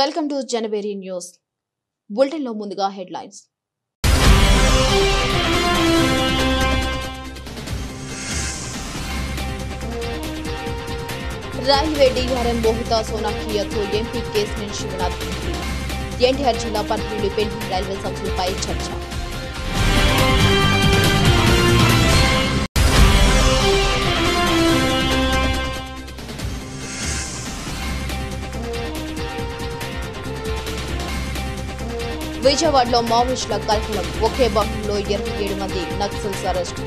Welcome to జనబేరి news bulletin లో ముందుగా హెడ్లైన్స్. రైల్వే డీఆర్ఎం మోహితా సోనాకియాతో ఎంపీ కేసినేని శివనాథ్ భేటీ. ఎన్టీఆర్ జిల్లా పరిధిలోని పెండింగ్ రైల్వే సమస్యలపై చర్చ. విజయవాడలో మావోయిస్టుల కలకలం. ఒకే వాహనంలో 27 మంది నక్సల్స్ అరెస్ట్.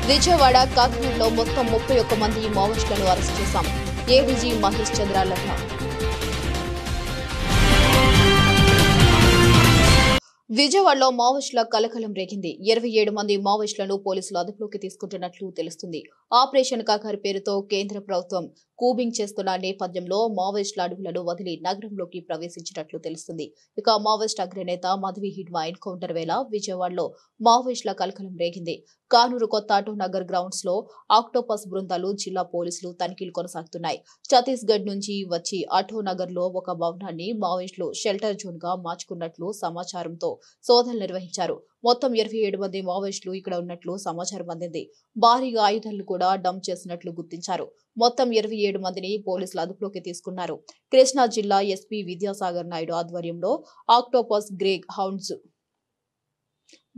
విజయవాడ కాకినాడలో మొత్తం 31 మంది మావోయిస్టులను అరెస్ట్ చేశాం. ఏడీజీ మహేష్ చంద్ర లడ్డా. విజయవాడలో మావోయిస్టుల కలకలం రేగింది. 27 మంది మావోయిస్టులను పోలీసులు అదుపులోకి తీసుకుంటున్నట్లు తెలుస్తుంది. ఆపరేషన్ కాకర్ పేరుతో కేంద్ర ప్రభుత్వం కూబింగ్ చేస్తున్న నేపథ్యంలో మావోయిస్టుల అడుగులను వదిలి నగరంలోకి ప్రవేశించినట్లు తెలుస్తుంది. ఇక మావోయిస్ట్ అగ్రనేత మధవి హిడ్మా ఎన్కౌంటర్ వేళ విజయవాడలో మావోయిస్టుల కలకలం రేగింది. కానూరు కొత్త ఆటో నగర్ గ్రౌండ్స్ లో ఆక్టోపస్ బృందాలు జిల్లా పోలీసులు తనిఖీలు కొనసాగుతున్నాయి. ఛత్తీస్గఢ్ నుంచి వచ్చి ఆటో నగర్ లో ఒక భవనాన్ని మావోయిస్టులు షెల్టర్ జోన్ గా మార్చుకున్నట్లు సమాచారంతో సోదాలు నిర్వహించారు. మొత్తం 27 మంది మావోయిస్టులు ఇక్కడ ఉన్నట్లు సమాచారం అందింది. భారీగా ఆయుధాలను కూడా డంప్ చేసినట్లు గుర్తించారు. మొత్తం 27 మందిని పోలీసులు అదుపులోకి తీసుకున్నారు. కృష్ణా జిల్లా ఎస్పీ విద్యాసాగర్ నాయుడు ఆధ్వర్యంలో ఆక్టోపస్ గ్రే హౌండ్స్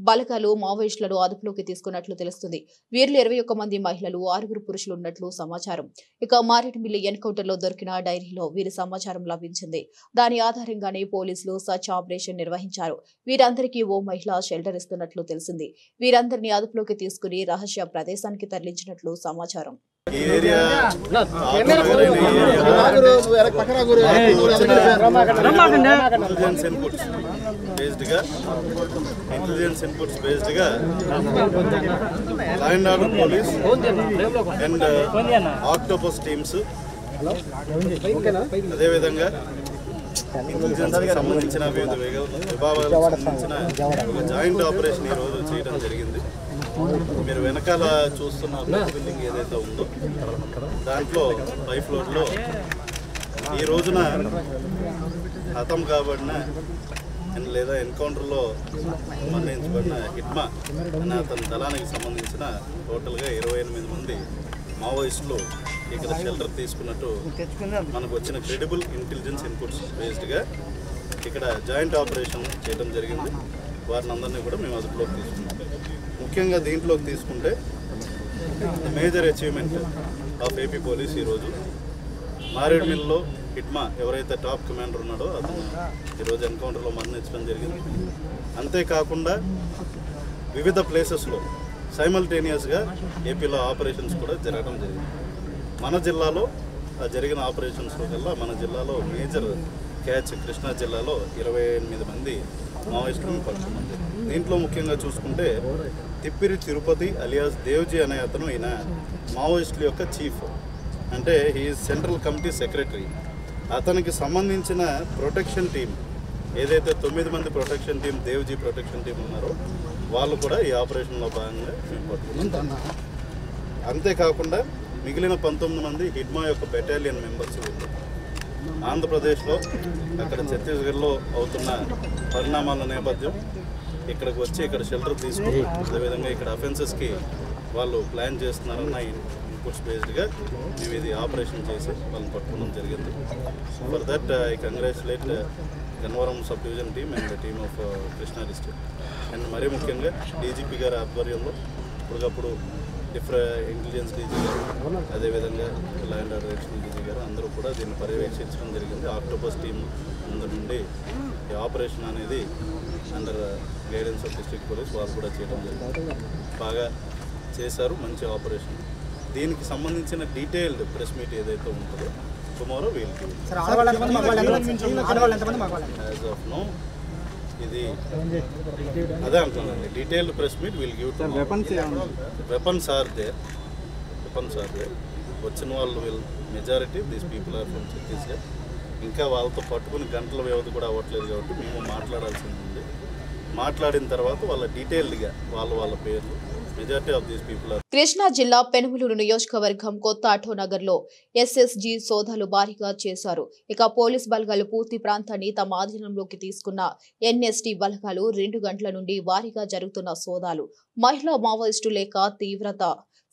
బలగాలు మావోయిస్టులను అదుపులోకి తీసుకున్నట్లు తెలుస్తుంది. వీరిలో 21 మంది మహిళలు, 6 పురుషులు ఉన్నట్లు సమాచారం. ఇక మారేడుమిల్లి ఎన్కౌంటర్ లో దొరికిన డైరీలో వీరి సమాచారం లభించింది. దాని ఆధారంగానే పోలీసులు సర్చ్ ఆపరేషన్ నిర్వహించారు. వీరందరికీ ఓ మహిళ షెల్టర్ ఇస్తున్నట్లు తెలిసింది. వీరందరినీ అదుపులోకి తీసుకుని రహస్య ప్రదేశానికి తరలించినట్లు సమాచారం. ఇంటెలిజెన్స్ ఇన్పుట్స్ బేస్డ్ గా law and order police and octopus teams, అదేవిధంగా ఇంటెలిజెన్స్ కి సంబంధించిన వివిధ విభాగాలకు సంబంధించిన ఒక జాయింట్ ఆపరేషన్ ఈ రోజు చేయడం జరిగింది. మీరు వెనకాల చూస్తున్న బిల్డింగ్ ఏదైతే ఉందో దాంట్లో 5 ఫ్లోర్లో ఈ రోజున హతం కాబడిన లేదా ఎన్కౌంటర్లో మరణించబడిన హిడ్మా అనే అతని దళానికి సంబంధించిన టోటల్గా 28 మంది మావోయిస్టులు ఇక్కడ షెల్టర్ తీసుకున్నట్టు మనకు వచ్చిన క్రెడిబుల్ ఇంటెలిజెన్స్ ఇన్పుట్స్ బేస్డ్గా ఇక్కడ జాయింట్ ఆపరేషన్ చేయడం జరిగింది. వారిని అందరినీ కూడా మేము అదుపులోకి తీసుకున్నాం. ముఖ్యంగా దీంట్లోకి తీసుకుంటే major achievement of AP police ఈరోజు మారేడుమిల్లో హిడ్మా ఎవరైతే టాప్ కమాండర్ ఉన్నాడో అతను ఈరోజు ఎన్కౌంటర్లో మరణించడం జరిగింది. అంతేకాకుండా వివిధ ప్లేసెస్లో సైమల్టేనియస్గా ఏపీలో ఆపరేషన్స్ కూడా జరగడం జరిగింది. మన జిల్లాలో జరిగిన ఆపరేషన్స్ కల్లా మన జిల్లాలో మేజర్ క్యాచ్ కృష్ణా జిల్లాలో 28 మంది మావోయిస్టులను పట్టుకున్నాం. దీంట్లో ముఖ్యంగా చూసుకుంటే తిప్పిరి తిరుపతి అలియాస్ దేవ్జీ అనే అతను ఈయన మావోయిస్టుల యొక్క చీఫ్, అంటే హీఈస్ సెంట్రల్ కమిటీ సెక్రటరీ. అతనికి సంబంధించిన ప్రొటెక్షన్ టీం ఏదైతే 9 మంది protection team, Devji protection team ఉన్నారో వాళ్ళు కూడా ఈ ఆపరేషన్లో భాగంగా మేము పట్టుకున్నాం. అంతేకాకుండా మిగిలిన 19 మంది హిడ్మా యొక్క బెటాలియన్ మెంబర్స్ ఆంధ్రప్రదేశ్లో అక్కడ ఛత్తీస్గఢ్లో అవుతున్న పరిణామాల నేపథ్యం ఇక్కడికి వచ్చి ఇక్కడ షెల్టర్ తీసుకుని అదేవిధంగా ఇక్కడ అఫెన్సెస్కి వాళ్ళు ప్లాన్ చేస్తున్నారన్న ఇన్పుట్స్ బేస్డ్గా మేము ఇది ఆపరేషన్ చేసి వాళ్ళని పట్టుకోవడం జరిగింది. For that I congratulate Gannavaram sub division team and the team of Krishna district. And మరీ ముఖ్యంగా డీజీపీ గారి ఆధ్వర్యంలో ఇప్పటికప్పుడు ఇంటెలిజెన్స్ డీజీ గారు, అదేవిధంగా law and order additional DG గారు అందరూ కూడా దీన్ని పర్యవేక్షించడం జరిగింది. ఆక్టోపస్ టీమ్ అందరి నుండి ఈ ఆపరేషన్ అనేది under guidance of district police వాళ్ళు కూడా చేయడం జరిగింది. బాగా చేశారు, మంచి ఆపరేషన్. దీనికి సంబంధించిన డీటెయిల్డ్ ప్రెస్ మీట్ ఏదైతే ఉంటుందో tomorrow will give. As of now ఇది అదే అంటున్నానండి, detailed press meet will give. Weapons are there, వచ్చిన వాళ్ళు majority these people are from Chhattisgarh. ఇంకా వాళ్ళతో పట్టుకుని గంటల వ్యవధి కూడా అవ్వట్లేదు కాబట్టి మేము మాట్లాడాల్సింది ఉంది. మాట్లాడిన తర్వాత వాళ్ళ డీటెయిల్డ్గా వాళ్ళ పేర్లు majority of these people are. Krishna జిల్లా పెనుమలూరు నియోజకవర్గం కొత్త ఆటోనగర్ లో ఎస్ఎస్జీ సోదాలు భారీగా చేశారు. ఇక పోలీస్ బలగాలు పూర్తి ప్రాంతాన్ని తమ ఆధీనంలోకి తీసుకున్న ఎన్ఎస్టీ బలగాలు 2 గంటల నుండి వారీగా జరుగుతున్న సోదాలు. మహిళా మావోయిస్టు లేక తీవ్రత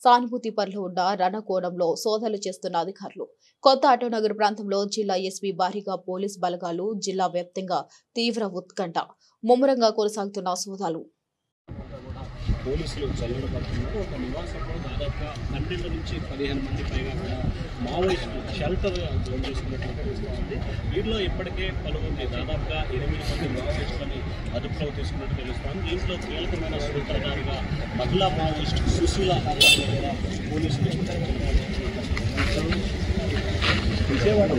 సానుభూతి పరులు ఉన్న రణకోణంలో సోదాలు చేస్తున్న అధికారులు. కొత్త ఆటోనగర్ ప్రాంతంలో జిల్లా ఎస్పీ భారీగా పోలీస్ బలగాలు జిల్లా వ్యాప్తంగా తీవ్ర ఉత్కంఠ ముమ్మరంగా కొనసాగుతున్న సోదాలు. పోలీసులు చల్లడ పడుతున్నారు. ఒక నివాసంలో దాదాపుగా 12 నుంచి 15 మంది పైగా కూడా మావోయిస్టులు షెల్టర్ జోన్ చేసుకున్నట్లుగా తెలుస్తుంది. వీటిలో ఇప్పటికే పలువురిని దాదాపుగా 8 మంది మావోయిస్టులని అదుపులో తీసుకున్నట్టు తెలుస్తుంది. దీంట్లో కీలకమైన సూత్రధారిగా మహిళా మావోయిస్టు సుశీల కూడా పోలీసులు విజయవాడ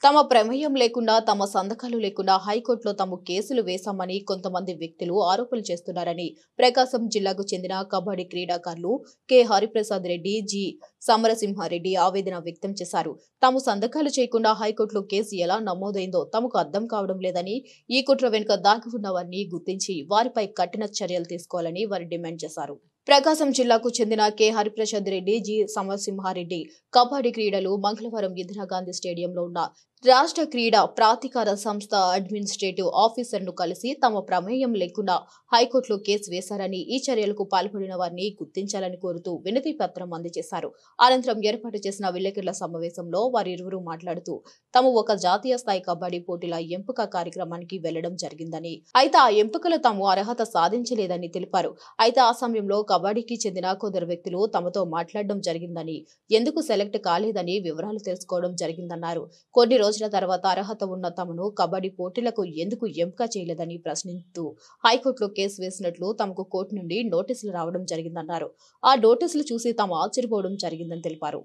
తమ ప్రమేయం లేకుండా తమ సంతకాలు లేకుండా హైకోర్టులో తాము కేసులు వేశామని కొంతమంది వ్యక్తులు ఆరోపణలు చేస్తున్నారని ప్రకాశం జిల్లాకు చెందిన కబడ్డీ క్రీడాకారులు కె హరిప్రసాద్ రెడ్డి, జి సమరసింహారెడ్డి ఆవేదన వ్యక్తం చేశారు. తాము సంతకాలు చేయకుండా హైకోర్టులో కేసు ఎలా నమోదైందో తమకు అర్థం కావడం లేదని, ఈ కుట్ర వెనుక దాగి ఉన్నవారిని గుర్తించి వారిపై కఠిన చర్యలు తీసుకోవాలని వారు డిమాండ్ చేశారు. ప్రకాశం జిల్లాకు చెందిన కె హరిప్రసాద్ రెడ్డి, జి సమరసింహారెడ్డి కబడ్డీ క్రీడలు మంగళవారం ఇందిరాగాంధీ స్టేడియంలో ఉన్న రాష్ట్ర క్రీడా ప్రాధికార సంస్థ అడ్మినిస్ట్రేటివ్ ఆఫీసర్ను కలిసి తమ ప్రమేయం లేకుండా హైకోర్టులో కేసు వేశారని, ఈ చర్యలకు పాల్పడిన వారిని గుర్తించాలని కోరుతూ వినతి పత్రం అందజేశారు. అనంతరం ఏర్పాటు చేసిన విలేకరుల సమావేశంలో వారిరువురు మాట్లాడుతూ తాము ఒక జాతీయ స్థాయి కబడ్డీ పోటీల ఎంపిక కార్యక్రమానికి వెళ్లడం జరిగిందని, అయితే ఆ ఎంపికలో తాము అర్హత సాధించలేదని తెలిపారు. అయితే ఆ సమయంలో కబడ్డీకి చెందిన కొందరు వ్యక్తులు తమతో మాట్లాడడం జరిగిందని, ఎందుకు సెలెక్ట్ కాలేదని వివరాలు తెలుసుకోవడం జరిగిందన్నారు. కొన్ని రోజుల తర్వాత అర్హత ఉన్న తమను కబడ్డీ పోటీలకు ఎందుకు ఎంపిక చేయలేదని ప్రశ్నిస్తూ హైకోర్టులో కేసు వేసినట్లు తమకు కోర్టు నుండి నోటీసులు రావడం జరిగిందన్నారు. ఆ నోటీసులు చూసి తాము ఆశ్చర్యపోవడం జరిగిందని తెలిపారు.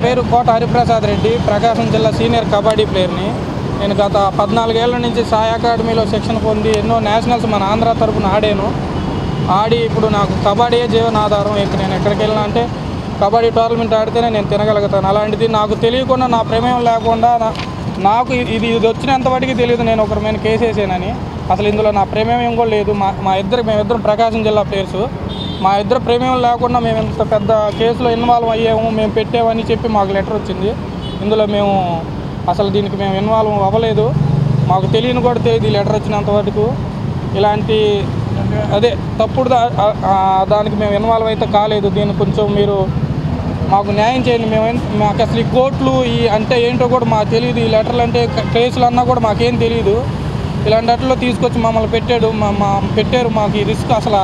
పేరు కోట హరిప్రసాద్ రెడ్డి, ప్రకాశం జిల్లా సీనియర్ కబడ్డీ ప్లేయర్ని. నేను గత 14 ఏళ్ల నుంచి సాయి అకాడమీలో శిక్షణ పొంది ఎన్నో నేషనల్స్ మన ఆంధ్ర తరఫున ఆడి ఇప్పుడు నాకు కబడ్డీ జీవనాధారం. నేను ఎక్కడికి వెళ్ళినా అంటే కబడ్డీ టోర్నమెంట్ ఆడితేనే నేను తినగలుగుతాను. అలాంటిది నాకు తెలియకుండా, నా ప్రమేయం లేకుండా, నాకు ఇది వచ్చినంత వాటికి తెలియదు నేను ఒకరి మీద కేసు వేసానని. అసలు ఇందులో నా ప్రమేయం కూడా లేదు. మేమిద్దరం ప్రకాశం జిల్లా ప్లేయర్స్. మా ఇద్దరు ప్రమేయం లేకుండా మేము ఇంత పెద్ద కేసులో ఇన్వాల్వ్ అయ్యాము, మేము పెట్టామని చెప్పి మాకు లెటర్ వచ్చింది. ఇందులో మేము అసలు దీనికి మేము ఇన్వాల్వ్ అవ్వలేదు. మాకు తెలియని కూడా తెలియదు ఈ లెటర్ వచ్చినంత వరకు. ఇలాంటి తప్పుడు దానికి మేము ఇన్వాల్వ్ అయితే కాలేదు. దీన్ని కొంచెం మీరు మాకు న్యాయం చేయండి. మాకు అసలు ఈ కోర్టులు అంటే ఏంటో కూడా మాకు తెలియదు. ఈ లెటర్లు అంటే కేసులు అన్నా కూడా మాకేం తెలియదు. ఇలాంటి వాటిలో తీసుకొచ్చి మమ్మల్ని పెట్టారు. మాకు ఈ రిస్క్ అసలు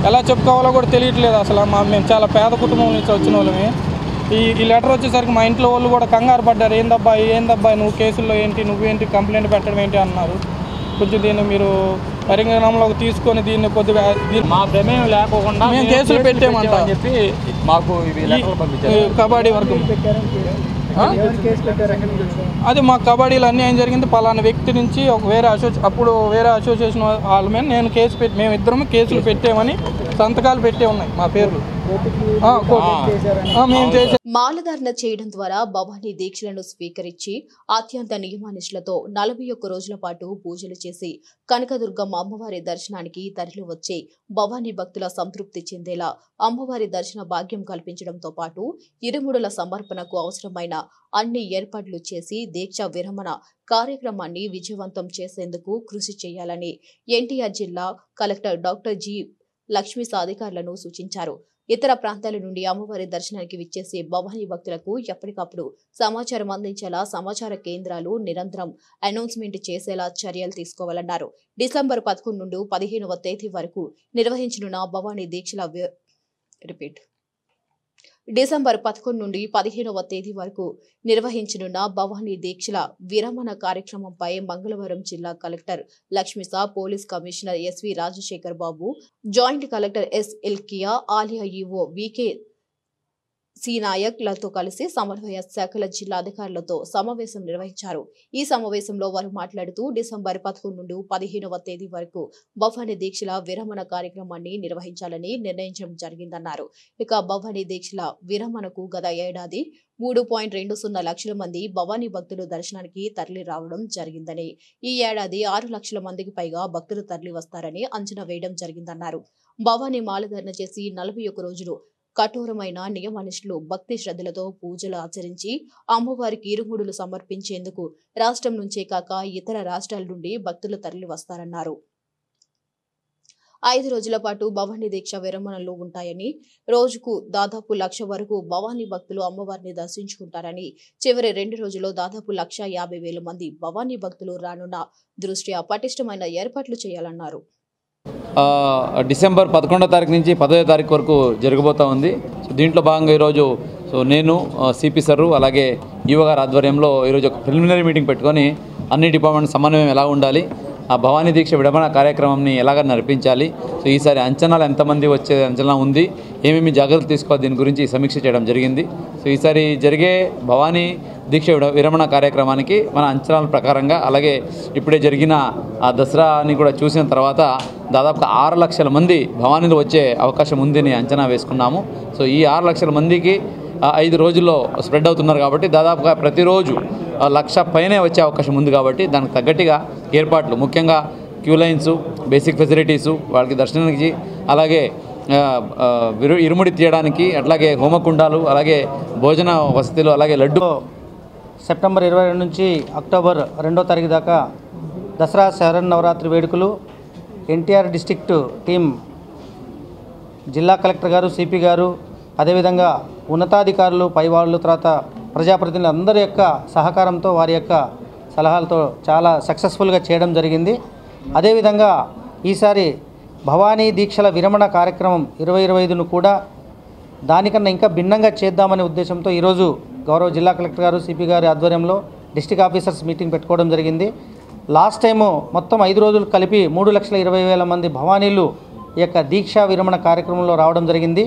ఎలా చెప్పుకోవాలో కూడా తెలియట్లేదు. అసలు మేము చాలా పేద కుటుంబం నుంచి వచ్చిన వాళ్ళమే. ఈ లెటర్ వచ్చేసరికి మా ఇంట్లో వాళ్ళు కూడా కంగారు పడ్డారు. ఏందబ్బా నువ్వు కేసుల్లో నువ్వేంటి కంప్లైంట్ పెట్టడం ఏంటి అన్నారు. కొంచెం దీన్ని మీరు పరిగణనలోకి తీసుకొని దీన్ని కొద్దిగా మా ప్రమేయం లేకుండా మేము కేసులు పెట్టామని చెప్పి మాకు కబడ్డీ వర్గం అది మా కబడ్డీలో అన్యాయం జరిగింది. పలానా వ్యక్తి నుంచి ఒక వేరే అసోసియేషన్ వాళ్ళ మీద మేమిద్దరము కేసులు పెట్టామని సంతకాలు పెట్టే ఉన్నాయి మా పేర్లు. మాలధారణ చేయడం ద్వారా భవానీ దీక్షలను స్వీకరించి అత్యంత నియమానిష్లతో 41 రోజుల పాటు పూజలు చేసి కనకదుర్గమ్మ అమ్మవారి దర్శనానికి తరలి వచ్చే భవానీ భక్తుల సంతృప్తి చెందేలా అమ్మవారి దర్శన భాగ్యం కల్పించడంతో పాటు ఇరుముడుల సమర్పణకు అవసరమైన అన్ని ఏర్పాట్లు చేసి దీక్ష విరమణ కార్యక్రమాన్ని విజయవంతం చేసేందుకు కృషి చేయాలని ఎన్టీఆర్ జిల్లా కలెక్టర్ డాక్టర్ జి లక్ష్మీ అధికారులను సూచించారు. ఇతర ప్రాంతాల నుండి అమ్మవారి దర్శనానికి విచ్చేసే భవానీ భక్తులకు ఎప్పటికప్పుడు సమాచారం అందించేలా సమాచార కేంద్రాలు నిరంతరం అనౌన్స్మెంట్ చేసేలా చర్యలు తీసుకోవాలన్నారు. డిసెంబర్ 11 నుండి 15వ తేదీ వరకు నిర్వహించనున్న భవానీ దీక్షల డిసెంబర్ 11 నుండి 15వ తేదీ వరకు నిర్వహించనున్న భవానీ దీక్షల విరమణ కార్యక్రమంపై మంగళవారం జిల్లా collector Lakshmisha, police commissioner S V Rajasekhar Babu, joint collector S ఎల్కియా, ఆలయ ఈవో వికే సి నాయక్లతో కలిసి సమన్వయ శాఖల జిల్లా అధికారులతో సమావేశం నిర్వహించారు. ఈ సమావేశంలో వారు మాట్లాడుతూ డిసెంబర్ 11 నుండి 15వ తేదీ వరకు భవానీ దీక్షల విరమణ కార్యక్రమాన్ని నిర్వహించాలని నిర్ణయించడం జరిగిందన్నారు. ఇక భవానీ దీక్షల విరమణకు గత ఏడాది 3.20 లక్షల మంది భవానీ భక్తులు దర్శనానికి తరలి రావడం జరిగిందని, ఈ ఏడాది 6 లక్షల మందికి పైగా భక్తులు తరలి వస్తారని అంచనా వేయడం జరిగిందన్నారు. భవానీ మాలధారణ చేసి 41 రోజులు కఠోరమైన నియమనిష్టలు భక్తి శ్రద్ధలతో పూజలు ఆచరించి అమ్మవారికి ఇరుముడులు సమర్పించేందుకు రాష్ట్రం నుంచే కాక ఇతర రాష్ట్రాల నుండి భక్తులు తరలి వస్తారన్నారు. 5 రోజుల పాటు భవానీ దీక్ష విరమణలు ఉంటాయని, రోజుకు దాదాపు 1,00,000 వరకు భవానీ భక్తులు అమ్మవారిని దర్శించుకుంటారని, చివరి 2 రోజుల్లో దాదాపు 1,50,000 మంది భవానీ భక్తులు రానున్న దృష్ట్యా పటిష్టమైన ఏర్పాట్లు చేయాలన్నారు. డిసెంబర్ 11వ తారీఖు నుంచి 10వ తారీఖు వరకు జరగబోతూ ఉంది. దీంట్లో భాగంగా ఈరోజు నేను సిపి సర్ అలాగే ఈవో గారి ఆధ్వర్యంలో ఈరోజు ఒక ప్రిలిమినరీ మీటింగ్ పెట్టుకొని అన్ని డిపార్ట్మెంట్ సమన్వయం ఎలా ఉండాలి, ఆ భవానీ దీక్ష విడమణ కార్యక్రమాన్ని ఎలాగ నడిపించాలి, సో ఈసారి అంచనాలు ఎంతమంది వచ్చే అంచనా ఉంది, ఏమేమి జాగ్రత్తలు తీసుకోవాలి, దీని గురించి సమీక్ష చేయడం జరిగింది. సో ఈసారి జరిగే భవానీ దీక్ష విరమణ కార్యక్రమానికి మన అంచనాల ప్రకారంగా అలాగే ఇప్పుడే జరిగిన ఆ దసరాని కూడా చూసిన తర్వాత దాదాపుగా 6 లక్షల మంది భవానీలో వచ్చే అవకాశం ఉందని అంచనా వేసుకున్నాము. సో ఈ 6 లక్షల మందికి 5 రోజుల్లో స్ప్రెడ్ అవుతున్నారు కాబట్టి దాదాపుగా ప్రతిరోజు 1,00,000 పైనే వచ్చే అవకాశం ఉంది. కాబట్టి దానికి తగ్గట్టుగా ఏర్పాట్లు, ముఖ్యంగా క్యూ లైన్స్, బేసిక్ ఫెసిలిటీసు, వాళ్ళకి దర్శనానికి, అలాగే ఇరుముడి తీయడానికి, అట్లాగే హోమకుండాలు, అలాగే భోజన వసతులు, అలాగే లడ్డు. సెప్టెంబర్ 22 నుంచి అక్టోబర్ 2వ తారీఖు దాకా దసరా శరన్నవరాత్రి వేడుకలు ఎన్టీఆర్ డిస్ట్రిక్ట్ టీం జిల్లా కలెక్టర్ గారు, సిపి గారు, అదేవిధంగా ఉన్నతాధికారులు, పైవాళ్ళు, తర్వాత ప్రజాప్రతినిధులు అందరి యొక్క సహకారంతో, వారి యొక్క సలహాలతో చాలా సక్సెస్ఫుల్గా చేయడం జరిగింది. అదేవిధంగా ఈసారి భవానీ దీక్షల విరమణ కార్యక్రమం 2025ను కూడా దానికన్నా ఇంకా భిన్నంగా చేద్దామనే ఉద్దేశంతో ఈరోజు గౌరవ జిల్లా కలెక్టర్ గారు, సిపి గారి ఆధ్వర్యంలో డిస్ట్రిక్ట్ ఆఫీసర్స్ మీటింగ్ పెట్టుకోవడం జరిగింది. లాస్ట్ టైము మొత్తం 5 రోజులు కలిపి 3,20,000 మంది భవానీలు ఈ యొక్క దీక్షా విరమణ కార్యక్రమంలో రావడం జరిగింది.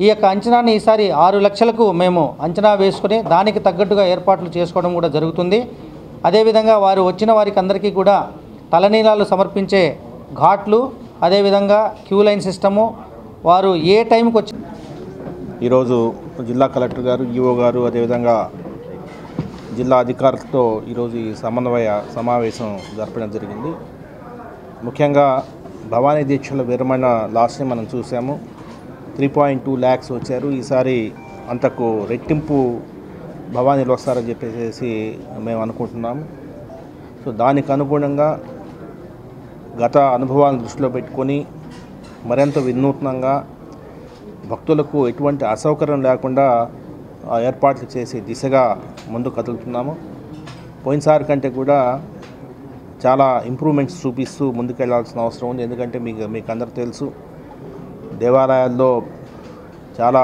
ఈ యొక్క అంచనాని ఈసారి 6 లక్షలకు మేము అంచనా వేసుకుని దానికి తగ్గట్టుగా ఏర్పాట్లు చేసుకోవడం కూడా జరుగుతుంది. అదేవిధంగా వారు వచ్చిన వారికి అందరికీ కూడా తలనీలాలు సమర్పించే ఘాట్లు, అదేవిధంగా క్యూ లైన్ సిస్టము, వారు ఏ టైంకి వచ్చి. ఈరోజు జిల్లా కలెక్టర్ గారు, ఈఓ గారు, అదేవిధంగా జిల్లా అధికారులతో ఈరోజు ఈ సమన్వయ సమావేశం జరపడం జరిగింది. ముఖ్యంగా భవానీ దీక్షల విరమణ లాస్ట్ టైం మనం చూసాము, 3.2 lakhs వచ్చారు. ఈసారి అంతకు రెట్టింపు భవానీలు వస్తారని చెప్పేసి మేము అనుకుంటున్నాము. సో దానికి అనుగుణంగా గత అనుభవాలను దృష్టిలో పెట్టుకొని మరింత వినూత్నంగా భక్తులకు ఎటువంటి అసౌకర్యం లేకుండా ఏర్పాట్లు చేసే దిశగా ముందు కదులుతున్నాము. పోయినసారి కంటే కూడా చాలా ఇంప్రూవ్మెంట్స్ చూపిస్తూ ముందుకెళ్లాల్సిన అవసరం ఉంది. ఎందుకంటే మీకు అందరూ తెలుసు, దేవాలయాల్లో చాలా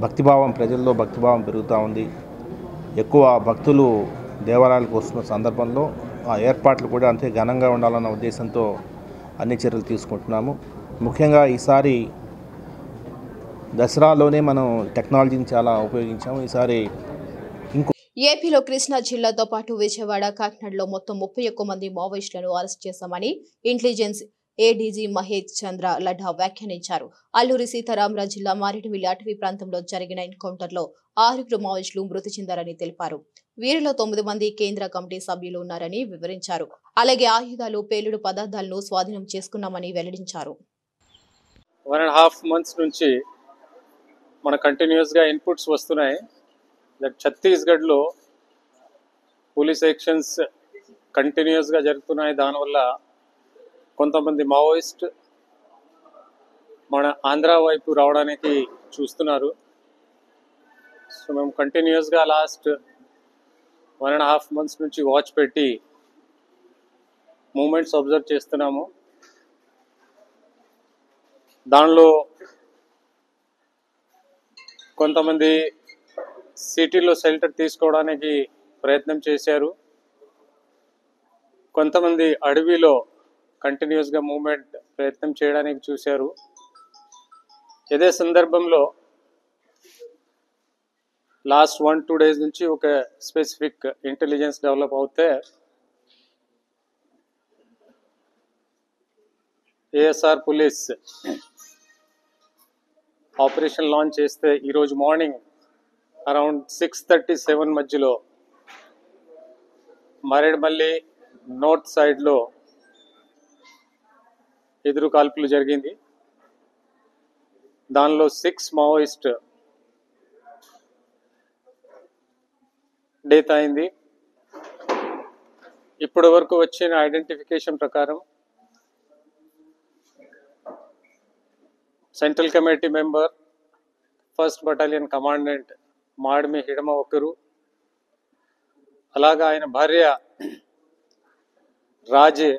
భక్తిభావం, ప్రజల్లో భక్తిభావం పెరుగుతూ ఉంది. ఎక్కువ భక్తులు దేవాలయాలకు వస్తున్న సందర్భంలో ఆ ఏర్పాట్లు కూడా అంతే ఘనంగా ఉండాలన్న ఉద్దేశంతో అన్ని చర్యలు తీసుకుంటున్నాము. ముఖ్యంగా ఈసారి దసరాలోనే మనం టెక్నాలజీని చాలా ఉపయోగించాము. ఈసారి ఏపీలో కృష్ణా జిల్లాతో పాటు విజయవాడ, కాకినాడలో మొత్తం 31 మంది మావోయిస్టులను అరెస్ట్ చేశామని ఇంటెలిజెన్స్ ఏడీజీ మహేష్ చంద్ర లడ్డా వ్యాఖ్యానించారు. అల్లూరి సీతారామరాజు జిల్లా మారేడుమిల్లి అటవీ ప్రాంతంలో జరిగిన ఎన్కౌంటర్లో 6 మావోయిస్టులు మృతి చెందారని తెలిపారు. వీరిలో 9 మంది కేంద్ర కమిటీ సభ్యులు ఉన్నారని వివరించారు. అలాగే ఆయుధాలు, పేలుడు పదార్థాలను స్వాధీనం చేసుకున్నామని వెల్లడించారు. 1.5 months నుంచి మన కంటిన్యూస్గా ఇన్పుట్స్ వస్తున్నాయి. ఛత్తీస్గఢ్లో పోలీస్ యాక్షన్స్ కంటిన్యూస్గా జరుగుతున్నాయి. దానివల్ల కొంతమంది మావోయిస్ట్ మన ఆంధ్ర వైపు రావడానికి చూస్తున్నారు. సో మేము కంటిన్యూస్గా లాస్ట్ 1.5 months నుంచి వాచ్ పెట్టి మూమెంట్స్ అబ్జర్వ్ చేస్తున్నాము. దానిలో కొంతమంది సిటీలో షెల్టర్ తీసుకోవడానికి ప్రయత్నం చేశారు. కొంతమంది అడవిలో కంటిన్యూస్గా మూవ్మెంట్ ప్రయత్నం చేయడానికి చూశారు. ఇదే సందర్భంలో లాస్ట్ 1-2 డేస్ నుంచి ఒక స్పెసిఫిక్ ఇంటెలిజెన్స్ డెవలప్ అవుతే ఏఎస్ఆర్ పోలీస్ ఆపరేషన్ లాంచ్ చేస్తే ఈరోజు మార్నింగ్ అరౌండ్ 6:37 మధ్యలో మరేడుమల్లి నార్త్ సైడ్లో ఎదురు కాల్పులు జరిగింది. దానిలో 6 మావోయిస్ట్ డెత్ అయింది. ఇప్పటి వరకు వచ్చిన ఐడెంటిఫికేషన్ ప్రకారం central committee member 1st battalion commandant Madvi Hidma ఒకరు, అలాగా ఆయన భార్య రాజే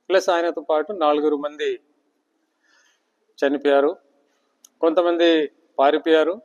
ప్లస్ ఆయనతో పాటు 4 మంది చనిపోయారు, కొంతమంది పారిపోయారు.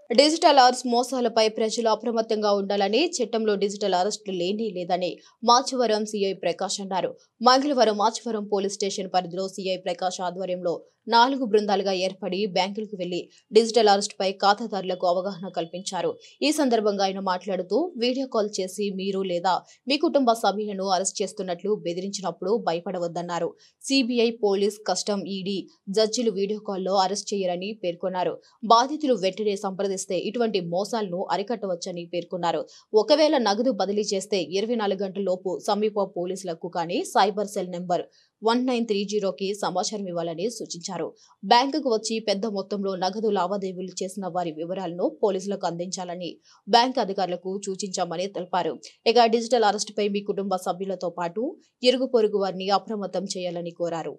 డిజిటల్ అరెస్ట్ మోసాలపై ప్రజలు అప్రమత్తంగా ఉండాలని, చట్టంలో డిజిటల్ అరెస్టులు లేదని మాచవరం సీఐ ప్రకాష్ అన్నారు. మంగళవారం మాచవరం పోలీస్ స్టేషన్ పరిధిలో సీఐ ప్రకాష్ ఆధ్వర్యంలో 4 బృందాలుగా ఏర్పడి బ్యాంకులకు వెళ్లి డిజిటల్ అరెస్ట్ పై ఖాతాదారులకు అవగాహన కల్పించారు. ఈ సందర్భంగా ఆయన మాట్లాడుతూ, వీడియో కాల్ చేసి మీరు లేదా మీ కుటుంబ సభ్యులను అరెస్ట్ చేస్తున్నట్లు బెదిరించినప్పుడు భయపడవద్దన్నారు. సిబిఐ, పోలీస్, కస్టమ్, ఈడీ, జడ్జిలు వీడియో కాల్లో అరెస్ట్ చేయరని పేర్కొన్నారు. బాధితులు వెంటనే సంప్రదిస్తే ఇటువంటి మోసాలను అరికట్టవచ్చని పేర్కొన్నారు. ఒకవేళ నగదు బదిలీ చేస్తే 24 గంటలలోపు సమీప పోలీసులకు కానీ సైబర్ సెల్ నెంబర్ 1930కి సమాచారం ఇవ్వాలని సూచించారు. బ్యాంకుకు వచ్చి పెద్ద మొత్తంలో నగదు లావాదేవీలు చేసిన వారి వివరాలను పోలీసులకు అందించాలని బ్యాంకు అధికారులకు సూచించామని తెలిపారు. ఇక డిజిటల్ అరెస్టుపై మీ కుటుంబ సభ్యులతో పాటు ఇరుగు పొరుగు వారిని అప్రమత్తం చేయాలని కోరారు.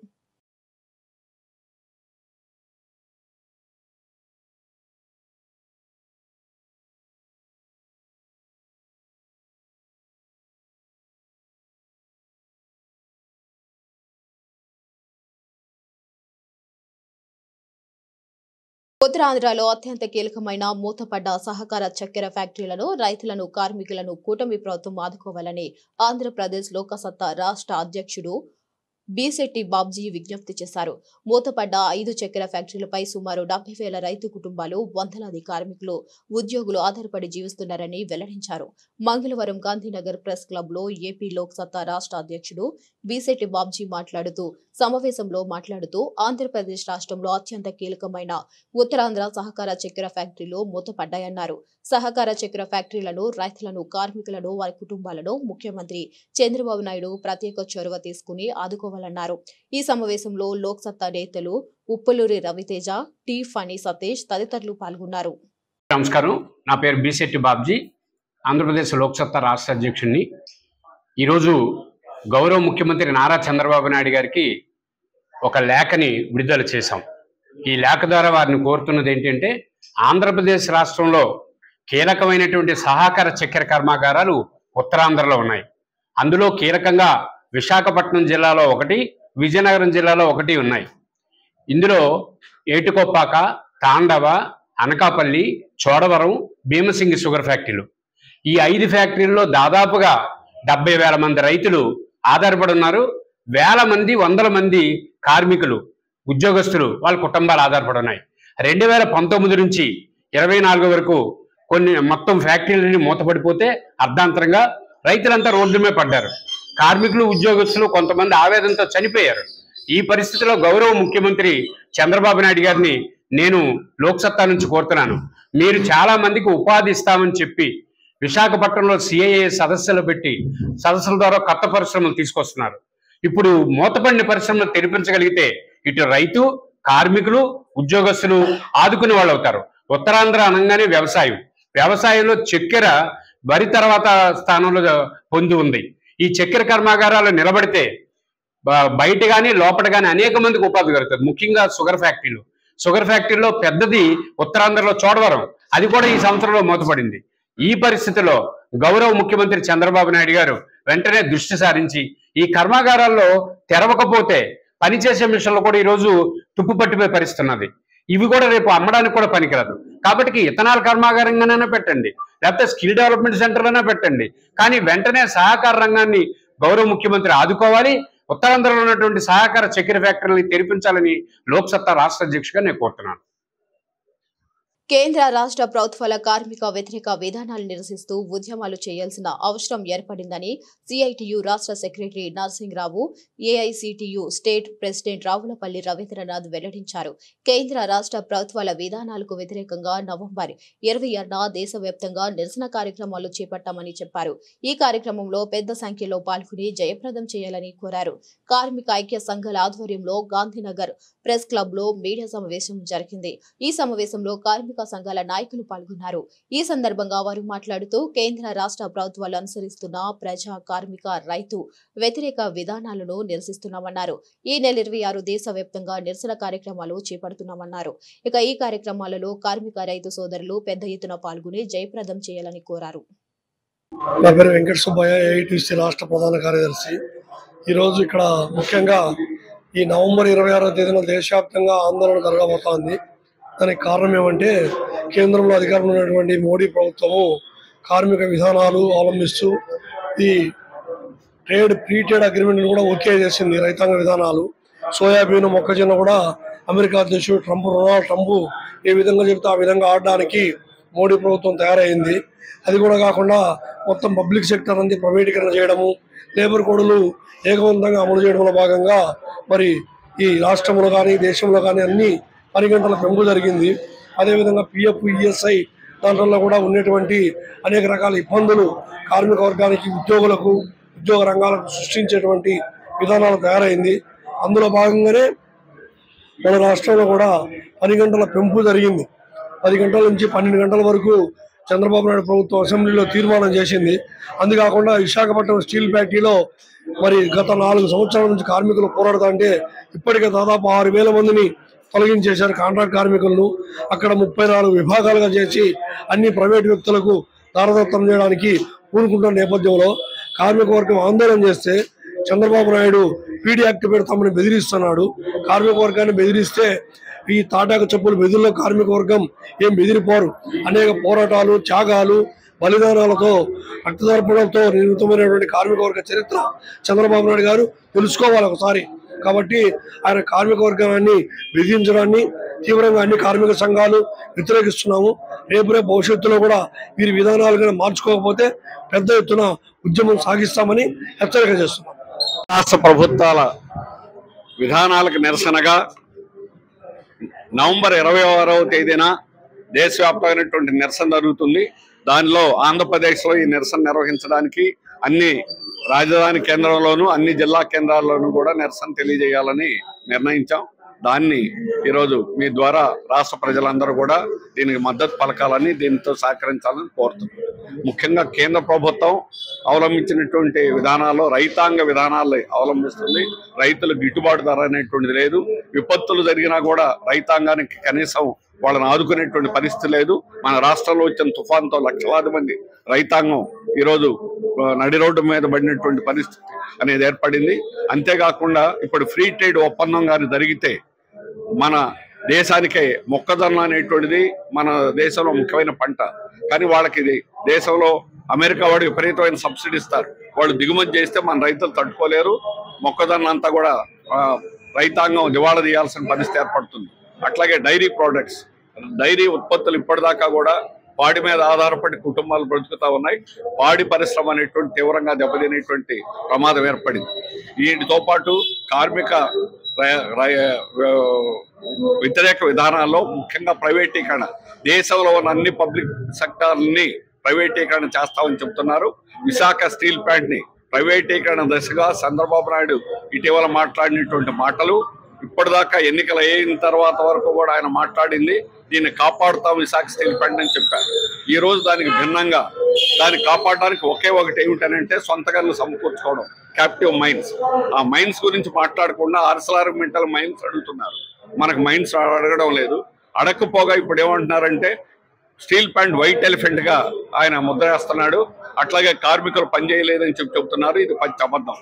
ఉత్తరాంధ్రలో అత్యంత కీలకమైన మూతపడ్డ సహకార చక్కెర ఫ్యాక్టరీలను, రైతులను, కార్మికులను కూటమి ప్రభుత్వం ఆదుకోవాలని ఆంధ్రప్రదేశ్ లోకసత్తా రాష్ట్ర అధ్యక్షుడు బీశెట్టి బాబ్జీ విజ్ఞప్తి చేశారు. మూతపడ్డ 5 చక్కెర ఫ్యాక్టరీలపై సుమారు 70,000 రైతు కుటుంబాలు, వందలాది కార్మికులు, ఉద్యోగులు ఆధారపడి జీవిస్తున్నారని వెల్లడించారు. మంగళవారం గాంధీనగర్ ప్రెస్ క్లబ్ లో ఏపీ లోక్సత్తా రాష్ట్ర అధ్యక్షుడు బీశెట్టి బాబ్జీ సమావేశంలో మాట్లాడుతూ ఆంధ్రప్రదేశ్ రాష్ట్రంలో అత్యంత కీలకమైన ఉత్తరాంధ్ర సహకార చక్కెర ఫ్యాక్టరీలు మూతపడ్డాయన్నారు. సహకార చక్కెర ఫ్యాక్టరీలను, రైతులను, కార్మికులను, వారి కుటుంబాలను ముఖ్యమంత్రి చంద్రబాబు నాయుడు ప్రత్యేక చొరవ తీసుకుని ఆదుకోవాలన్నారు. ఈ సమావేశంలో లోక్సత్తా నేతలు ఉప్పలూరి రవితేజ, టి ఫణి సతీష్ తదితరులు పాల్గొన్నారు. నమస్కారం, నా పేరు బీశెట్టి బాబ్జీ, ఆంధ్రప్రదేశ్ లోక్సత్తా రాష్ట్ర అధ్యక్షుడిని. ఈరోజు గౌరవ ముఖ్యమంత్రి నారా చంద్రబాబు నాయుడు గారికి ఒక లేఖని విడుదల చేశాం. ఈ లేఖ ద్వారా వారిని కోరుతున్నది ఏంటంటే, ఆంధ్రప్రదేశ్ రాష్ట్రంలో కీలకమైనటువంటి సహకార చక్కెర కర్మాగారాలు ఉత్తరాంధ్రలో ఉన్నాయి. అందులో కీలకంగా విశాఖపట్నం జిల్లాలో 1, విజయనగరం జిల్లాలో 1 ఉన్నాయి. ఇందులో ఏటుకొప్పాక, తాండవ, అనకాపల్లి, చోడవరం, భీమసింగి షుగర్ ఫ్యాక్టరీలు. ఈ 5 ఫ్యాక్టరీల్లో దాదాపుగా 70,000 మంది రైతులు ఆధారపడి ఉన్నారు. వేల మంది, వందల మంది కార్మికులు, ఉద్యోగస్తులు, వాళ్ళ కుటుంబాలు ఆధారపడి ఉన్నాయి. 2019 నుంచి 24 వరకు మొత్తం ఫ్యాక్టరీలన్నీ మూతపడిపోతే అర్ధాంతరంగా రైతులంతా రోడ్డు మీద పడ్డారు. కార్మికులు, ఉద్యోగస్తులు కొంతమంది ఆవేదనతో చనిపోయారు. ఈ పరిస్థితిలో గౌరవ ముఖ్యమంత్రి చంద్రబాబు నాయుడు గారిని నేను లోక్సత్తా నుంచి కోరుతున్నాను. మీరు చాలా మందికి ఉపాధి ఇస్తామని చెప్పి విశాఖపట్నంలో సిఐఏ సదస్సులు పెట్టి సదస్సుల ద్వారా కొత్త పరిశ్రమలు తీసుకొస్తున్నారు. ఇప్పుడు మూతపడిన పరిశ్రమలు తెరిపించగలిగితే ఇటు రైతు, కార్మికులు, ఉద్యోగస్తులు ఆదుకునే వాళ్ళు అవుతారు. ఉత్తరాంధ్ర అనగానే వ్యవసాయంలో చక్కెర వరి తర్వాత స్థానంలో పొంది ఉంది. ఈ చక్కెర కర్మాగారాలు నిలబడితే బయట కానీ లోపల కానీ అనేక మందికి ఉపాధి కలుగుతుంది. ముఖ్యంగా షుగర్ ఫ్యాక్టరీలో పెద్దది ఉత్తరాంధ్రలో చోడవరం, అది కూడా ఈ సంవత్సరంలో మూతపడింది. ఈ పరిస్థితిలో గౌరవ ముఖ్యమంత్రి చంద్రబాబు నాయుడు గారు వెంటనే దృష్టి సారించి ఈ కర్మాగారాల్లో తెరవకపోతే పనిచేసే మిషన్లు కూడా ఈరోజు తుప్పు పట్టిపోయి పరిస్థితున్నది. ఇవి కూడా రేపు అమ్మడానికి కూడా పనికిరాదు. కాబట్టి ఇథనాల్ కర్మాగారంగానైనా పెట్టండి, లేకపోతే స్కిల్ డెవలప్మెంట్ సెంటర్లైనా పెట్టండి. కానీ వెంటనే సహకార రంగాన్ని గౌరవ ముఖ్యమంత్రి ఆదుకోవాలి. ఉత్తరాంధ్రలో ఉన్నటువంటి సహకార చక్కెర ఫ్యాక్టరీని తెరిపించాలని లోక్సత్తా రాష్ట్ర అధ్యక్షుడిగా నేను కోరుతున్నాను. కేంద్ర రాష్ట్ర ప్రభుత్వాల కార్మిక వ్యతిరేక విధానాలు నిరసిస్తూ ఉద్యమాలు చేయాల్సిన అవసరం ఏర్పడిందని సిఐటియు రాష్ట్ర secretary Narsingrao, AICTU state president Ravulapalli Ravindranath వెల్లడించారు. కేంద్ర రాష్ట్ర ప్రభుత్వాల విధానాలకు వ్యతిరేకంగా నవంబర్ 26న దేశవ్యాప్తంగా నిరసన కార్యక్రమాలు చేపట్టామని చెప్పారు. ఈ కార్యక్రమంలో పెద్ద సంఖ్యలో పాల్గొని జయప్రదం చేయాలని కోరారు. కార్మిక ఐక్య సంఘాల ఆధ్వర్యంలో గాంధీనగర్ ప్రెస్ క్లబ్ లో మీడియా సమావేశం జరిగింది. ఈ సమావేశంలో కార్మిక సంఘాల నాయకులు పాల్గొన్నారు. ఈ సందర్భంగా వారు మాట్లాడుతూ కేంద్ర రాష్ట్ర ప్రభుత్వాలు అనుసరిస్తున్న ప్రజా, కార్మిక, రైతు వ్యతిరేక విధానాలను నిరసిస్తున్నామన్నారు. ఈ నెల 26 దేశవ్యాప్తంగా నిరసన కార్యక్రమాలు చేపడుతున్నామన్నారు. ఇక ఈ కార్యక్రమాలలో కార్మిక, రైతు సోదరులు పెద్ద ఎత్తున పాల్గొని జయప్రదం చేయాలని కోరారు. నా పేరు వెంకట సుబ్బయ్య, ఏఐటీసీ రాష్ట్ర ప్రధాన కార్యదర్శి. ఈరోజు ఇక్కడ ముఖ్యంగా ఈ నవంబర్ 26వ తేదీన దేశవ్యాప్తంగా ఆందోళన జరగబోతోంది. దానికి కారణం ఏమంటే కేంద్రంలో అధికారంలో ఉన్నటువంటి మోడీ ప్రభుత్వము కార్మిక విధానాలు అవలంబిస్తూ ఈ ఫ్రీ ట్రేడ్ అగ్రిమెంట్ని కూడా ఓకే చేసింది. రైతాంగ విధానాలు, సోయాబీన్, మొక్కజొన్న కూడా అమెరికా అధ్యక్షుడు డొనాల్డ్ ట్రంప్ ఏ విధంగా చెబితే ఆ విధంగా ఆడడానికి మోడీ ప్రభుత్వం తయారైంది. అది కూడా కాకుండా మొత్తం పబ్లిక్ సెక్టర్ అంతా ప్రైవేటీకరణ చేయడము, లేబర్ కోడ్లు ఏకవంతంగా అమలు చేయడంలో భాగంగా మరి ఈ రాష్ట్రంలో కానీ దేశంలో కానీ అన్ని 10 గంటల పెంపు జరిగింది. అదేవిధంగా పిఎఫ్, ఈఎస్ఐ దాంట్లో కూడా ఉన్నటువంటి అనేక రకాల ఇబ్బందులు కార్మిక వర్గానికి, ఉద్యోగులకు, ఉద్యోగ రంగాలకు సృష్టించేటువంటి విధానాలు తయారైంది. అందులో భాగంగానే మన రాష్ట్రంలో కూడా 10 గంటల పెంపు జరిగింది. 10 గంటల నుంచి 12 గంటల వరకు చంద్రబాబు నాయుడు ప్రభుత్వం అసెంబ్లీలో తీర్మానం చేసింది. అందుకాకుండా విశాఖపట్నం స్టీల్ ఫ్యాక్టరీలో మరి గత 4 సంవత్సరాల నుంచి కార్మికులు పోరాడుతుంటే ఇప్పటికే దాదాపు 6,000 మందిని తొలగించేశారు కాంట్రాక్ట్ కార్మికులను. అక్కడ 34 విభాగాలుగా చేసి అన్ని ప్రైవేటు వ్యక్తులకు దారదత్తం చేయడానికి పూనుకుంటున్న నేపథ్యంలో కార్మిక వర్గం ఆందోళన చేస్తే చంద్రబాబు నాయుడు పీడీ యాక్ట్ పెడతామని బెదిరిస్తున్నాడు. కార్మిక వర్గాన్ని బెదిరిస్తే ఈ తాటాకు చెప్పులు బెదిరిలో కార్మిక వర్గం ఏం బెదిరిపోరు. అనేక పోరాటాలు, త్యాగాలు, బలిదానాలతో, రక్తదర్పణంతో నిర్మితమైనటువంటి కార్మిక వర్గ చరిత్ర చంద్రబాబు నాయుడు గారు తెలుసుకోవాలి ఒకసారి. కాబట్టి ఆయన కార్మిక వర్గాన్ని విధించడాన్ని తీవ్రంగా అన్ని కార్మిక సంఘాలు వ్యతిరేకిస్తున్నాము. రేపు భవిష్యత్తులో కూడా వీరి విధానాలు మార్చుకోకపోతే పెద్ద ఎత్తున ఉద్యమం సాగిస్తామని హెచ్చరిక చేస్తున్నాం. రాష్ట్ర ప్రభుత్వాల విధానాలకు నిరసనగా నవంబర్ 26వ తేదీన దేశవ్యాప్తమైనటువంటి నిరసన జరుగుతుంది. దానిలో ఆంధ్రప్రదేశ్లో ఈ నిరసన నిర్వహించడానికి అన్ని రాజధాని కేంద్రంలోనూ అన్ని జిల్లా కేంద్రాల్లోనూ కూడా నిరసన తెలియజేయాలని నిర్ణయించాం. దాన్ని ఈరోజు మీ ద్వారా రాష్ట్ర ప్రజలందరూ కూడా దీనికి మద్దతు పలకాలని, దీంతో సహకరించాలని కోరుతున్నాం. ముఖ్యంగా కేంద్ర ప్రభుత్వం అవలంబించినటువంటి విధానాల్లో రైతాంగ విధానాలు అవలంబిస్తుంది. రైతులు గిట్టుబాటు ధర అనేటువంటిది లేదు. విపత్తులు జరిగినా కూడా రైతాంగానికి కనీసం వాళ్ళని ఆదుకునేటువంటి పరిస్థితి లేదు. మన రాష్ట్రంలో వచ్చిన తుఫాన్తో లక్షలాది మంది రైతాంగం ఈరోజు నడి రోడ్డు మీద పడినటువంటి పరిస్థితి అనేది ఏర్పడింది. అంతేకాకుండా ఇప్పుడు ఫ్రీ ట్రేడ్ ఒప్పందం కానీ జరిగితే మన దేశానికే మొక్కజొన్న అనేటువంటిది మన దేశంలో ముఖ్యమైన పంట. కానీ వాళ్ళకి ఇది దేశంలో అమెరికా వాడు విపరీతమైన సబ్సిడీ ఇస్తారు. వాళ్ళు దిగుమతి చేస్తే మన రైతులు తట్టుకోలేరు. మొక్కజొన్న అంతా కూడా రైతాంగం దివాళా తీయాల్సిన పరిస్థితి ఏర్పడుతుంది. అట్లాగే డైరీ ప్రోడక్ట్స్, డైరీ ఉత్పత్తులు ఇప్పటిదాకా కూడా పాడి మీద ఆధారపడి కుటుంబాలు బ్రతుకుతా ఉన్నాయి. పాడి పరిశ్రమ అనేటువంటి తీవ్రంగా దెబ్బతినేటువంటి ప్రమాదం ఏర్పడింది. వీటితో పాటు కార్మిక వ్యతిరేక విధానాల్లో ముఖ్యంగా ప్రైవేటీకరణ, దేశంలో ఉన్న అన్ని పబ్లిక్ సెక్టార్ని ప్రైవేటీకరణ చేస్తామని చెప్తున్నారు. విశాఖ స్టీల్ ప్లాంట్ని ప్రైవేటీకరణ దశగా చంద్రబాబు నాయుడు ఇటీవల మాట్లాడినటువంటి మాటలు, ఇప్పటిదాకా ఎన్నికలు అయిన తర్వాత వరకు కూడా ఆయన మాట్లాడింది దీన్ని కాపాడుతాం విశాఖ స్టీల్ ప్లాంట్ అని చెప్పారు. ఈ రోజు దానికి భిన్నంగా దాన్ని కాపాడడానికి ఒకే ఒకటి ఏమిటనంటే సొంత గనులు సమకూర్చుకోవడం, క్యాప్టివ్ మైన్స్. ఆ మైన్స్ గురించి మాట్లాడకుండా ఆర్సెలర్మిట్టల్ మైన్స్ అడుగుతున్నారు. మనకు మైన్స్ అడగడం లేదు. అడగకపోగా ఇప్పుడు ఏమంటున్నారంటే స్టీల్ ప్లాంట్ వైట్ ఎలిఫెంట్ గా ఆయన ముద్ర వేస్తున్నాడు. అట్లాగే కార్మికులు పనిచేయలేదని చెప్తున్నారు. ఇది పచ్చి అబద్ధం.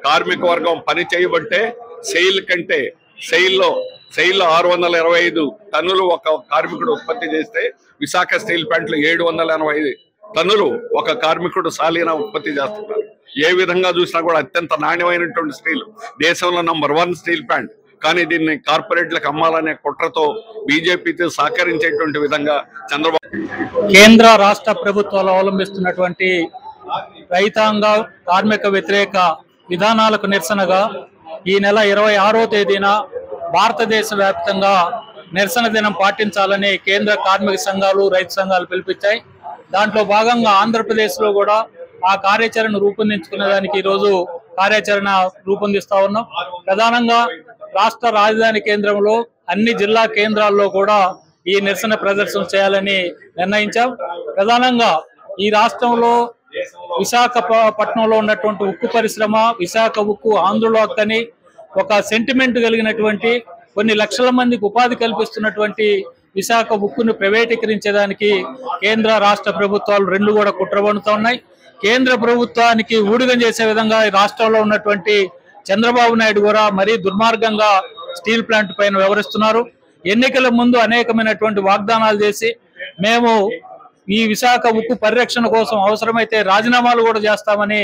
కార్మిక వర్గం పని చేయబట్టే సెయిల్ కంటే సెయిల్లో 625 టన్నులు ఒక కార్మికుడు ఉత్పత్తి చేస్తే విశాఖ స్టీల్ ప్లాంట్లు 785 టన్నులు ఒక కార్మికుడు సాలీనా ఉత్పత్తి చేస్తున్నారు. ఏ విధంగా చూసినా కూడా అత్యంత నాణ్యమైనటువంటి స్టీల్, దేశంలో నంబర్ 1 స్టీల్ ప్లాంట్. కానీ దీన్ని కార్పొరేట్లకు అమ్మాలనే కుట్రతో బీజేపీతో సహకరించేటువంటి విధంగా చంద్రబాబు కేంద్ర రాష్ట్ర ప్రభుత్వాలు అవలంబిస్తున్నటువంటి రైతాంగ కార్మిక వ్యతిరేక విధానాలకు నిరసనగా ఈ నెల 26వ తేదీన భారతదేశ వ్యాప్తంగా నిరసన దినం పాటించాలని కేంద్ర కార్మిక సంఘాలు రైతు సంఘాలు పిలిపించాయి. దాంట్లో భాగంగా ఆంధ్రప్రదేశ్లో కూడా ఆ కార్యాచరణ రూపొందించుకునే దానికి ఈరోజు కార్యాచరణ రూపొందిస్తా ఉన్నాం. ప్రధానంగా రాష్ట్ర రాజధాని కేంద్రంలో అన్ని జిల్లా కేంద్రాల్లో కూడా ఈ నిరసన ప్రదర్శన చేయాలని నిర్ణయించాం. ప్రధానంగా ఈ రాష్ట్రంలో విశాఖపట్నంలో ఉన్నటువంటి ఉక్కు పరిశ్రమ, విశాఖ ఉక్కు ఆంధ్రుల హక్కని ఒక సెంటిమెంట్ కలిగినటువంటి కొన్ని లక్షల మందికి ఉపాధి కల్పిస్తున్నటువంటి విశాఖ ఉక్కును ప్రైవేటీకరించేదానికి కేంద్ర రాష్ట్ర ప్రభుత్వాలు రెండు కూడా కుట్రబడుతూ ఉన్నాయి. కేంద్ర ప్రభుత్వానికి ఊడిగం చేసే విధంగా ఈ రాష్ట్రంలో ఉన్నటువంటి చంద్రబాబు నాయుడు కూడా మరీ దుర్మార్గంగా స్టీల్ ప్లాంట్ పైన వ్యవహరిస్తున్నారు. ఎన్నికల ముందు అనేకమైనటువంటి వాగ్దానాలు చేసి మేము ఈ విశాఖ ఉక్కు పరిరక్షణ కోసం అవసరమైతే రాజీనామాలు కూడా చేస్తామని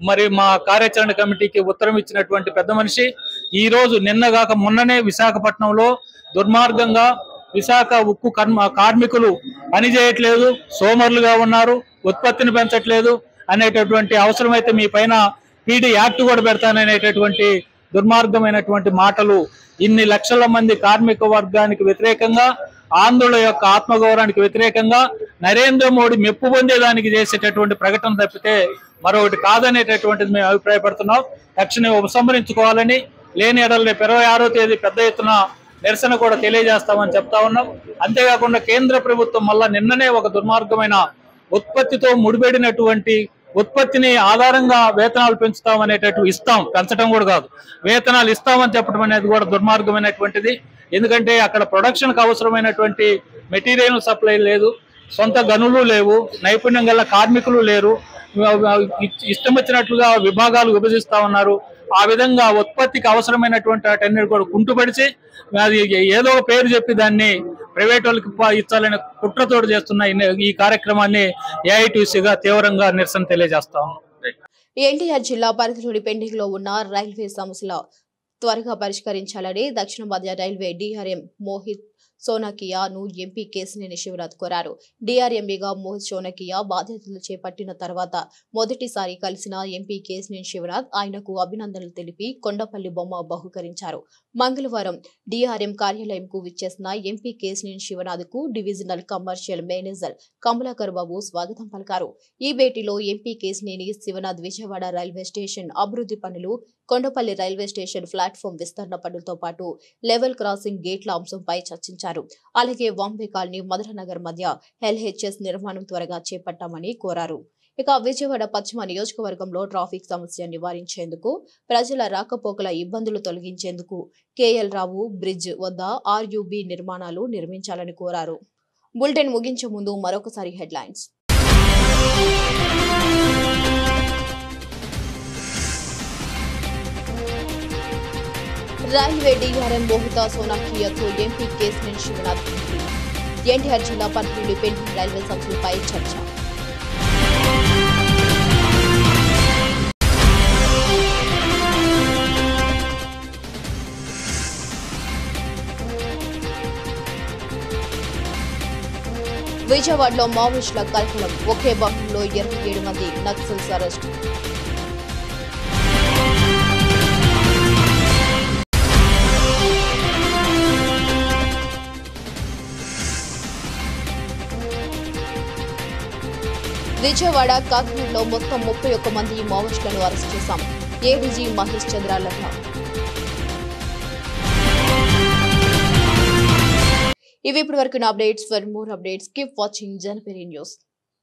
మరి మా కార్యాచరణ కమిటీకి ఉత్తరం ఇచ్చినటువంటి పెద్ద మనిషి ఈ రోజు నిన్నగాక మొన్ననే విశాఖపట్నంలో దుర్మార్గంగా విశాఖ ఉక్కు కార్మికులు పని చేయట్లేదు, సోమరులుగా ఉన్నారు, ఉత్పత్తిని పెంచట్లేదు అనేటటువంటి అవసరమైతే మీ పైన పీడీ యాక్ట్ కూడా పెడతాననేటటువంటి దుర్మార్గమైనటువంటి మాటలు ఇన్ని లక్షల మంది కార్మిక వర్గానికి వ్యతిరేకంగా, ఆంధ్రుల యొక్క ఆత్మగౌరవానికి వ్యతిరేకంగా నరేంద్ర మోడీ మెప్పు పొందేదానికి చేసేటటువంటి ప్రకటన తప్పితే మరొకటి కాదనేటటువంటిది మేము అభిప్రాయపడుతున్నాం. తక్షణమే ఉపసంహరించుకోవాలని, లేని ఎడల రేపు 26వ తేదీ పెద్ద ఎత్తున నిరసన కూడా తెలియజేస్తామని చెప్తా ఉన్నాం. అంతేకాకుండా కేంద్ర ప్రభుత్వం మళ్ళా నిన్ననే ఒక దుర్మార్గమైన ఉత్పత్తితో ముడిపెడినటువంటి ఉత్పత్తిని ఆధారంగా వేతనాలు పెంచడం కూడా కాదు, వేతనాలు ఇస్తామని చెప్పడం అనేది కూడా దుర్మార్గమైనటువంటిది. ఎందుకంటే అక్కడ ప్రొడక్షన్కి అవసరమైనటువంటి మెటీరియల్ సప్లై లేదు, సొంత గనులు లేవు, నైపుణ్యం గల కార్మికులు లేరు, ఇష్టం వచ్చినట్లుగా విభాగాలు విభజిస్తా ఉన్నారు. ఆ విధంగా ఉత్పత్తికి అవసరమైనటువంటి వాటన్నిటి కూడా కుంటుపడిచి అది ఏదో ఒక పేరు చెప్పి దాన్ని ప్రైవేట్ వాళ్ళకి ఇచ్చాలని కుట్రతోడు చేస్తున్న ఈ కార్యక్రమాన్ని ఏఐటీసీగా తీవ్రంగా నిరసన తెలియజేస్తా ఉన్నాం. ఎన్టీఆర్ జిల్లా పరిధిలోని పెండింగ్ లో ఉన్న రైల్వే సమస్యల త్వరగా పరిష్కరించాలని దక్షిణ మధ్య రైల్వే డిఆర్ఎం మోహిత్ సోనకియాను ఎంపీ కేశినేని శివనాథ్ కోరారు. డిఆర్ఎంఏగా మోహిత్ సోనకియా బాధ్యతలు చేపట్టిన తర్వాత మొదటిసారి కలిసిన ఎంపీ కేశినేని శివనాథ్ ఆయనకు అభినందనలు తెలిపి కొండపల్లి బొమ్మ బహుకరించారు. మంగళవారం డిఆర్ఎం కార్యాలయంకు విచ్చేసిన ఎంపీ కేశినేని శివనాథ్ కు divisional commercial manager Kamalakar Babu స్వాగతం పలికారు. ఈ భేటీలో MP Kesineni Sivanath Vijayawada railway station అభివృద్ధి పనులు, కొండపల్లి రైల్వే స్టేషన్ ప్లాట్ఫామ్ విస్తరణ పనులతో పాటు లెవెల్ క్రాసింగ్ గేట్ల అంశంపై చర్చించారు. అలాగే వాంబే కాలనీ మధురనగర్ మధ్య ఎల్హెచ్ఎస్ నిర్మాణం త్వరగా చేపట్టామని కోరారు. ఇక విజయవాడ పశ్చిమ నియోజకవర్గంలో ట్రాఫిక్ సమస్య నివారించేందుకు, ప్రజల రాకపోకల ఇబ్బందులు తొలగించేందుకు కేఎల్ రావు బ్రిడ్జ్ వద్ద ఆర్యూబీ నిర్మాణాలు నిర్మించాలని కోరారు. బులెటిన్ ముగించే ముందు మరొకసారి హెడ్లైన్స్. రైల్వే డిఆర్ఎం మోహిత సోనకియాతో ఎంపీ కేశినేని శివనాథ్ భేటీ. ఎన్టీఆర్ జిల్లా పరిధిలోని పెండింగ్ రైల్వే సమస్యలపై చర్చ. విజయవాడలో మావోయిస్టుల కలకలం, ఒకే వాహనంలో 27 మంది నక్సల్స్ అరెస్ట్. విజయవాడ కాకినాడలో మొత్తం 31 మంది మావోయిస్టులను అరెస్ట్ చేశాం. ఏడీజీ మహేష్ చంద్ర లహ్రా. ఇవి ఇప్పటి వరకు updates. For more updates keep watching జనపరి న్యూస్.